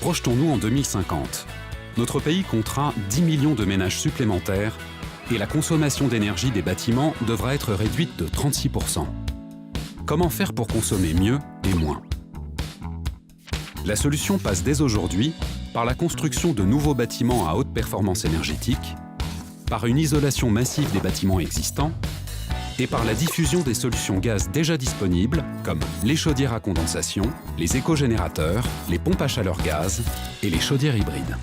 Projetons-nous en 2050. Notre pays comptera 10 millions de ménages supplémentaires et la consommation d'énergie des bâtiments devra être réduite de 36%. Comment faire pour consommer mieux et moins? La solution passe dès aujourd'hui par la construction de nouveaux bâtiments à haute performance énergétique, par une isolation massive des bâtiments existants et par la diffusion des solutions gaz déjà disponibles comme les chaudières à condensation, les écogénérateurs, les pompes à chaleur gaz et les chaudières hybrides.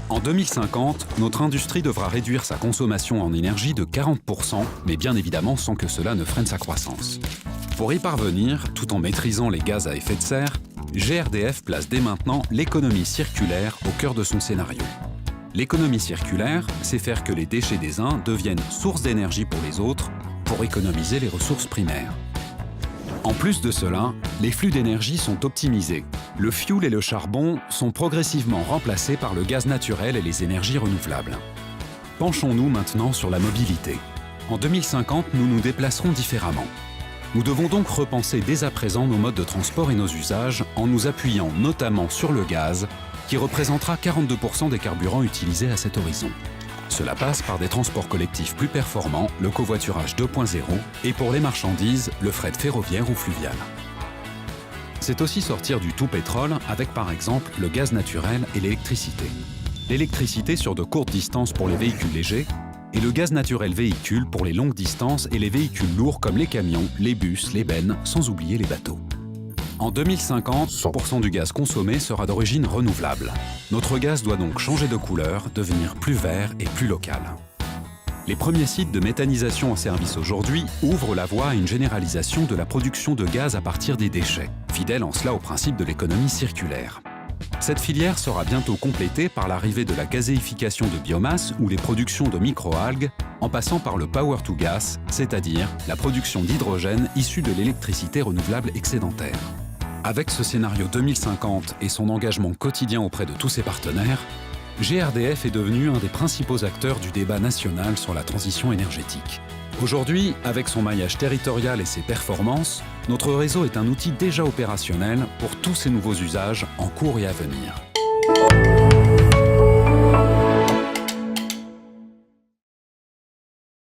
En 2050, notre industrie devra réduire sa consommation en énergie de 40%, mais bien évidemment sans que cela ne freine sa croissance. Pour y parvenir, tout en maîtrisant les gaz à effet de serre, GRDF place dès maintenant l'économie circulaire au cœur de son scénario. L'économie circulaire, c'est faire que les déchets des uns deviennent source d'énergie pour les autres, pour économiser les ressources primaires. En plus de cela, les flux d'énergie sont optimisés. Le fioul et le charbon sont progressivement remplacés par le gaz naturel et les énergies renouvelables. Penchons-nous maintenant sur la mobilité. En 2050, nous nous déplacerons différemment. Nous devons donc repenser dès à présent nos modes de transport et nos usages en nous appuyant notamment sur le gaz, qui représentera 42% des carburants utilisés à cet horizon. Cela passe par des transports collectifs plus performants, le covoiturage 2.0 et pour les marchandises, le fret ferroviaire ou fluvial. C'est aussi sortir du tout pétrole avec par exemple le gaz naturel et l'électricité. L'électricité sur de courtes distances pour les véhicules légers et le gaz naturel véhicule pour les longues distances et les véhicules lourds comme les camions, les bus, les bennes, sans oublier les bateaux. En 2050, 100% du gaz consommé sera d'origine renouvelable. Notre gaz doit donc changer de couleur, devenir plus vert et plus local. Les premiers sites de méthanisation en service aujourd'hui ouvrent la voie à une généralisation de la production de gaz à partir des déchets, fidèle en cela au principe de l'économie circulaire. Cette filière sera bientôt complétée par l'arrivée de la gazéification de biomasse ou les productions de microalgues, en passant par le power to gas, c'est-à-dire la production d'hydrogène issue de l'électricité renouvelable excédentaire. Avec ce scénario 2050 et son engagement quotidien auprès de tous ses partenaires, GRDF est devenu un des principaux acteurs du débat national sur la transition énergétique. Aujourd'hui, avec son maillage territorial et ses performances, notre réseau est un outil déjà opérationnel pour tous ces nouveaux usages en cours et à venir.